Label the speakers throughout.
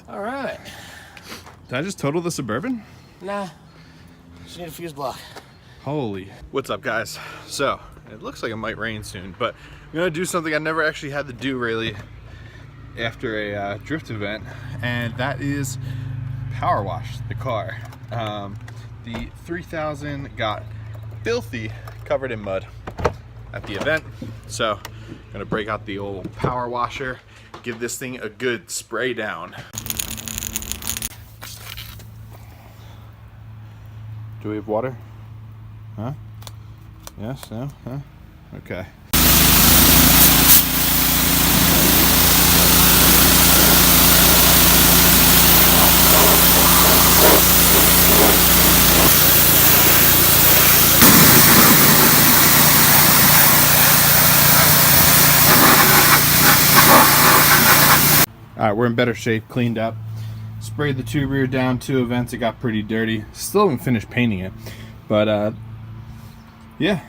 Speaker 1: All right.
Speaker 2: Did I just total the Suburban?
Speaker 1: Nah. Just need a fuse block.
Speaker 2: Holy. What's up, guys? So, it looks like it might rain soon, but I'm gonna do something I never actually had to do really after a drift event, and that is power wash the car. The 3000 got filthy, covered in mud at the event, so I'm gonna break out the old power washer, give this thing a good spray down. Do we have water? Huh? Yes, no, huh? Okay. All right, we're in better shape, cleaned up. Sprayed the tube rear down 2 events. It got pretty dirty. Still haven't finished painting it, but yeah,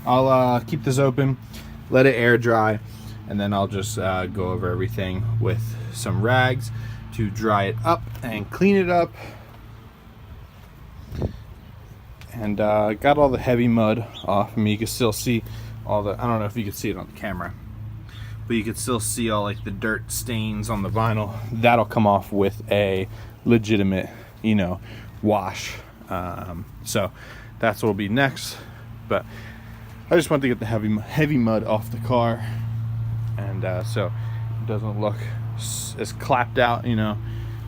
Speaker 2: I'll keep this open, let it air dry, and then I'll just go over everything with some rags to dry it up and clean it up. And got all the heavy mud off. I mean, you can still see all the, I don't know if you can see it on the camera, but you can still see all like the dirt stains on the vinyl. That'll come off with a legitimate, you know, wash. So that's what'll be next. But I just want to get the heavy mud off the car, and so it doesn't look as clapped out, you know,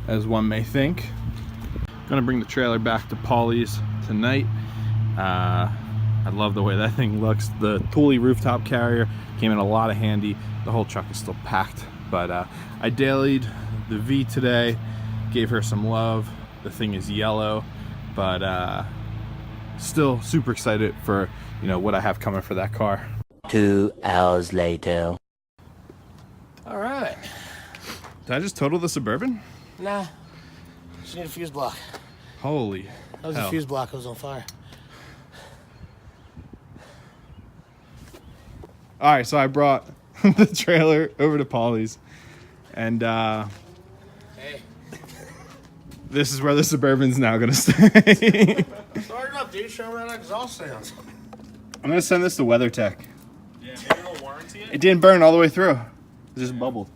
Speaker 2: as one may think. Gonna bring the trailer back to Paulie's tonight. I love the way that thing looks. The pulley rooftop carrier came in a lot of handy. The whole truck is still packed, but I dailied the V today, gave her some love. The thing is yellow, but still super excited for, you know, what I have coming for that car.
Speaker 3: 2 hours later.
Speaker 1: All right.
Speaker 2: Did I just total the Suburban?
Speaker 1: Nah. Just need a fuse block.
Speaker 2: Holy
Speaker 1: That was
Speaker 2: hell.
Speaker 1: a fuse block. It was on fire.
Speaker 2: All right, so I brought the trailer over to Paulie's, and
Speaker 1: Hey.
Speaker 2: this is where the Suburban's now gonna stay.
Speaker 1: Start it up, dude. Show me how that exhaust sounds.
Speaker 2: I'm gonna send this to WeatherTech.
Speaker 4: Yeah, maybe they'll warranty it.
Speaker 2: It didn't burn all the way through. It just bubbled.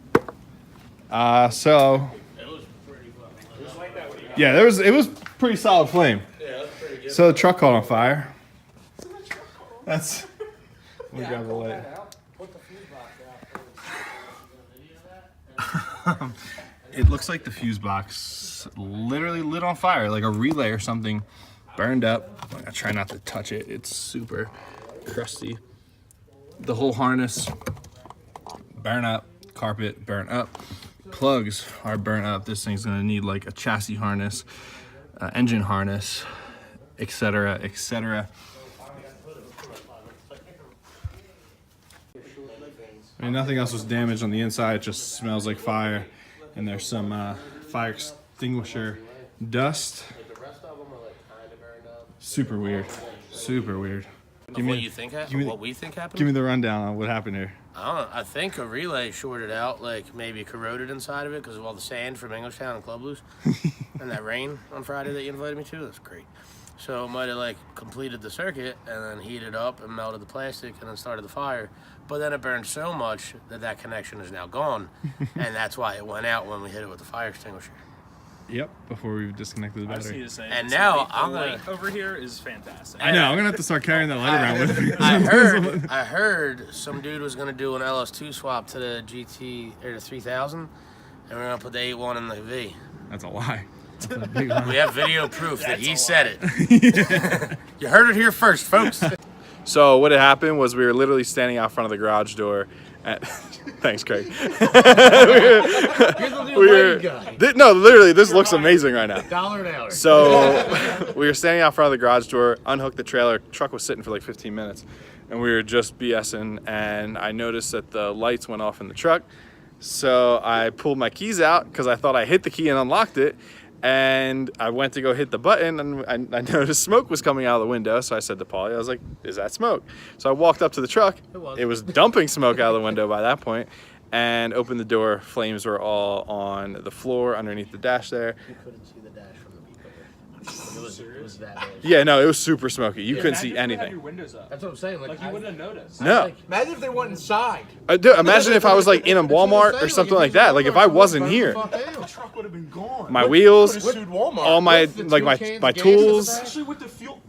Speaker 2: So
Speaker 1: It was pretty fucking.
Speaker 2: yeah, it was pretty solid flame.
Speaker 1: Yeah, that's pretty good.
Speaker 2: So the truck caught on fire. That's. Let me grab the light.
Speaker 1: Put the fuse box out.
Speaker 2: It looks like the fuse box literally lit on fire, like a relay or something burned up. I try not to touch it. It's super crusty. The whole harness burn up, carpet burn up, plugs are burnt up. This thing's gonna need like a chassis harness, engine harness, etc., etc. I mean, nothing else was damaged on the inside. It just smells like fire, and there's some fire extinguisher dust.
Speaker 1: The rest of them are like kind of burned up.
Speaker 2: Super weird. Super weird.
Speaker 1: What you think happened? What we think happened?
Speaker 2: Give me the rundown on what happened here.
Speaker 1: I don't know. I think a relay shorted out, like maybe corroded inside of it because of all the sand from Englishtown and Club Loose and that rain on Friday that you invited me to. That's great. So it might have like completed the circuit and then heated up and melted the plastic and then started the fire. But then it burned so much that that connection is now gone, and that's why it went out when we hit it with the fire extinguisher.
Speaker 2: Yep, before we disconnected the
Speaker 4: I just need
Speaker 2: battery.
Speaker 4: to say,
Speaker 1: And
Speaker 4: this
Speaker 1: now
Speaker 4: light- the
Speaker 1: I'm
Speaker 4: light
Speaker 1: gonna-
Speaker 4: over here is fantastic.
Speaker 2: I know, I'm gonna have to start carrying that light around with me.
Speaker 1: I heard some dude was gonna do an LS2 swap to the GT or the 3000, and we're gonna put the 8.1 in the V.
Speaker 2: That's a lie.
Speaker 1: We have video proof that he said it. You heard it here first, folks.
Speaker 2: So what had happened was we were literally standing out front of the garage door at thanks, Craig. No, literally, this looks amazing right now.
Speaker 1: $1 an hour.
Speaker 2: So we were standing out front of the garage door, unhooked the trailer, truck was sitting for like 15 minutes, and we were just BSing, and I noticed that the lights went off in the truck. So I pulled my keys out because I thought I hit the key and unlocked it, and I went to go hit the button, and I noticed smoke was coming out of the window. So I said to Paulie, I was like, is that smoke? So I walked up to the truck. It was dumping smoke out of the window by that point. and opened the door. Flames were all on the floor underneath the dash there.
Speaker 1: You couldn't see the dash from the beat cover. It was that bad.
Speaker 2: Yeah, no, it was super smoky. You couldn't see
Speaker 4: Imagine if you had
Speaker 2: anything.
Speaker 4: your windows up.
Speaker 1: That's what I'm saying.
Speaker 4: Like, you wouldn't have noticed.
Speaker 2: No.
Speaker 5: Imagine if they went inside.
Speaker 2: Dude, imagine if I was like in a Walmart or something like that. Like if I wasn't here.
Speaker 5: The truck would have been gone.
Speaker 2: My wheels,
Speaker 5: Sued Walmart.
Speaker 2: all my like my tools.
Speaker 4: Especially with the fuel.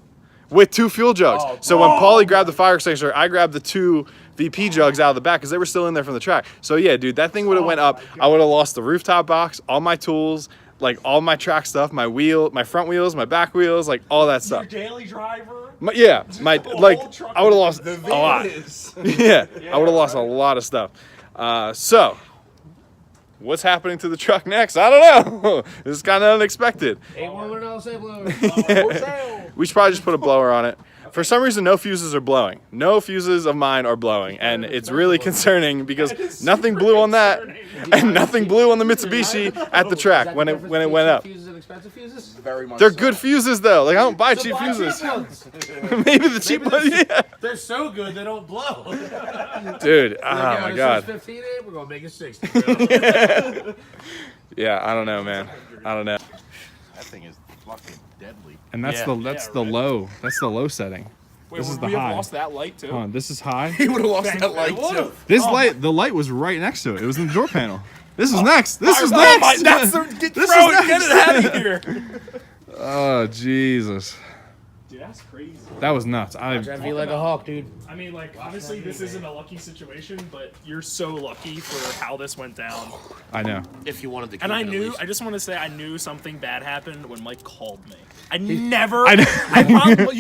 Speaker 2: With 2 fuel jugs. So when Paulie grabbed the fire extinguisher, I grabbed the 2 VP jugs out of the back because they were still in there from the track. So yeah, dude, that thing would have went up. I would have lost the rooftop box, all my tools, like all my track stuff, my front wheels, my back wheels, like all that stuff.
Speaker 4: Your daily driver.
Speaker 2: I would have lost a lot. Yeah, I would have lost a lot of stuff. So what's happening to the truck next? I don't know. This is kind of unexpected. We should probably just put a blower on it. For some reason, no fuses are blowing. No fuses of mine are blowing, and it's really concerning because nothing blew on that, and nothing blew on the Mitsubishi at the track when it went up.
Speaker 1: Fuses and expensive fuses?
Speaker 5: Very much
Speaker 2: They're
Speaker 5: so.
Speaker 2: good fuses though. Like I don't buy cheap fuses. Maybe the cheap ones. Yeah.
Speaker 1: They're so good they don't blow.
Speaker 2: Dude, oh my god.
Speaker 1: 15 we're gonna make it 60.
Speaker 2: Yeah, I don't know, man. I don't know.
Speaker 5: That thing is fucking deadly.
Speaker 2: And that's the low. That's the low setting.
Speaker 4: Wait,
Speaker 2: This is
Speaker 4: would
Speaker 2: the
Speaker 4: we have
Speaker 2: high.
Speaker 4: lost that light too?
Speaker 2: Hold on, this is high.
Speaker 5: He would have lost that light too.
Speaker 2: This the light was right next to it. It was in the door panel. This is next. This is next.
Speaker 4: That's the get it out of here.
Speaker 2: Oh Jesus,
Speaker 4: Dude, that's crazy.
Speaker 2: that was nuts.
Speaker 1: Trying to be like a hawk, dude.
Speaker 4: I mean, like, obviously this isn't a lucky situation, but you're so lucky for how this went down.
Speaker 2: I know.
Speaker 1: If you wanted to keep
Speaker 4: And
Speaker 1: it
Speaker 4: I
Speaker 1: at
Speaker 4: knew,
Speaker 1: least.
Speaker 4: I just want to say, I knew something bad happened when Mike called me. You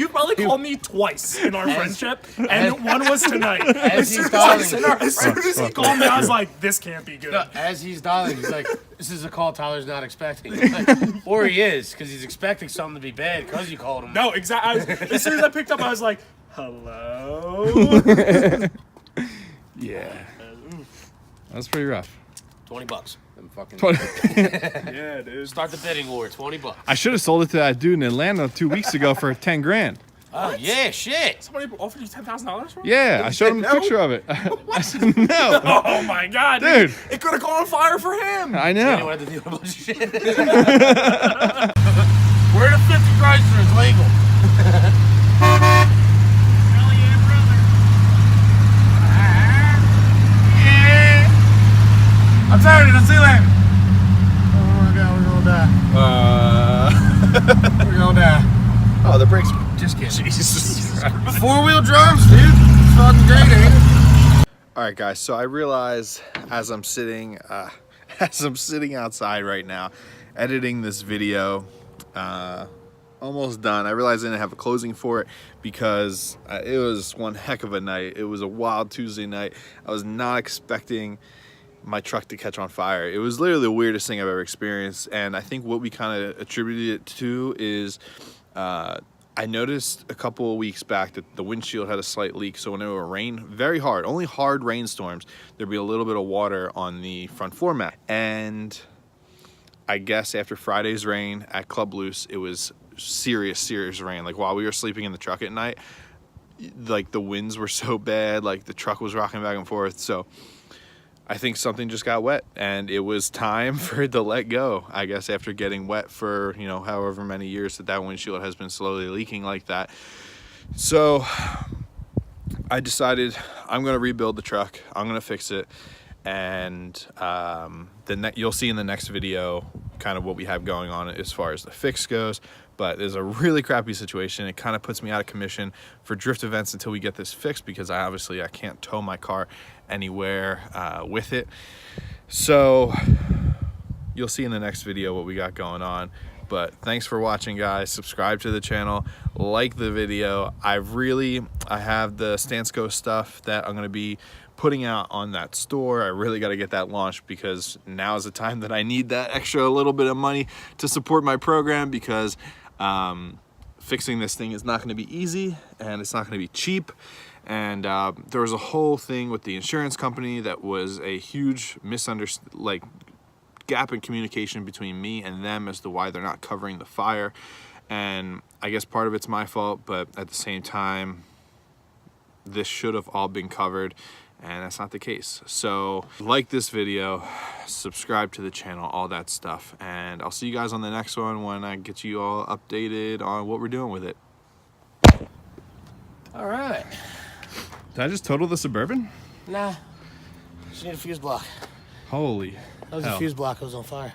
Speaker 4: probably called me twice in our friendship, and one was tonight. As soon as he called me, I was like, this can't be good.
Speaker 1: No, as he's dialing, he's like, this is a call Tyler's not expecting. Like, or he is, because he's expecting something to be bad because you called him.
Speaker 4: No, exactly. As soon as I picked up, I was like, hello?
Speaker 2: Yeah. That's pretty rough.
Speaker 1: $20. Them fucking.
Speaker 4: Yeah, dude.
Speaker 1: Start the bidding war. $20.
Speaker 2: I should have sold it to that dude in Atlanta 2 weeks ago for 10 grand.
Speaker 1: Oh yeah, shit.
Speaker 4: Somebody offered you $10,000 for it?
Speaker 2: Yeah, I showed him a picture of it. I said no.
Speaker 4: Oh my god,
Speaker 2: Dude.
Speaker 4: It could have gone on fire for him.
Speaker 2: I
Speaker 1: You
Speaker 2: know.
Speaker 1: had to deal with a bunch of shit. We're in a 50 Chrysler. It's legal.
Speaker 4: Hell yeah, brother.
Speaker 1: I'm tired of the sea land. Oh my god, we're gonna die. We're gonna die.
Speaker 2: Oh, the brakes.
Speaker 1: Just kidding.
Speaker 2: Jesus Christ.
Speaker 1: 4-wheel drums, dude. It's fucking great, ain't it?
Speaker 2: All right, guys. So I realize as I'm sitting outside right now, editing this video, almost done. I realized I didn't have a closing for it because it was one heck of a night. It was a wild Tuesday night. I was not expecting my truck to catch on fire. It was literally the weirdest thing I've ever experienced, and I think what we kind of attributed it to is I noticed a couple of weeks back that the windshield had a slight leak, so when it would rain very hard, only hard rainstorms, there'd be a little bit of water on the front floor mat. And I guess after Friday's rain at Club Loose, it was serious rain. Like while we were sleeping in the truck at night, like the winds were so bad, like the truck was rocking back and forth. So I think something just got wet, and it was time for it to let go, I guess, after getting wet for, you know, however many years that windshield has been slowly leaking like that. So I decided I'm going to rebuild the truck. I'm going to fix it. And you'll see in the next video kind of what we have going on as far as the fix goes. But there's a really crappy situation. It kind of puts me out of commission for drift events until we get this fixed, because I can't tow my car anywhere with it. So you'll see in the next video what we got going on. But thanks for watching, guys. Subscribe to the channel, like the video. I have the Stansco stuff that I'm going to be putting out on that store. I really got to get that launched, because now is the time that I need that extra little bit of money to support my program, because fixing this thing is not going to be easy, and it's not going to be cheap. And there was a whole thing with the insurance company that was a huge gap in communication between me and them as to why they're not covering the fire. And I guess part of it's my fault, but at the same time, this should have all been covered. And that's not the case. So like this video, subscribe to the channel, all that stuff. And I'll see you guys on the next one when I get you all updated on what we're doing with it.
Speaker 1: All right.
Speaker 2: Did I just total the Suburban?
Speaker 1: Nah. Just need a fuse block.
Speaker 2: Holy
Speaker 1: That was a fuse block. It was on fire.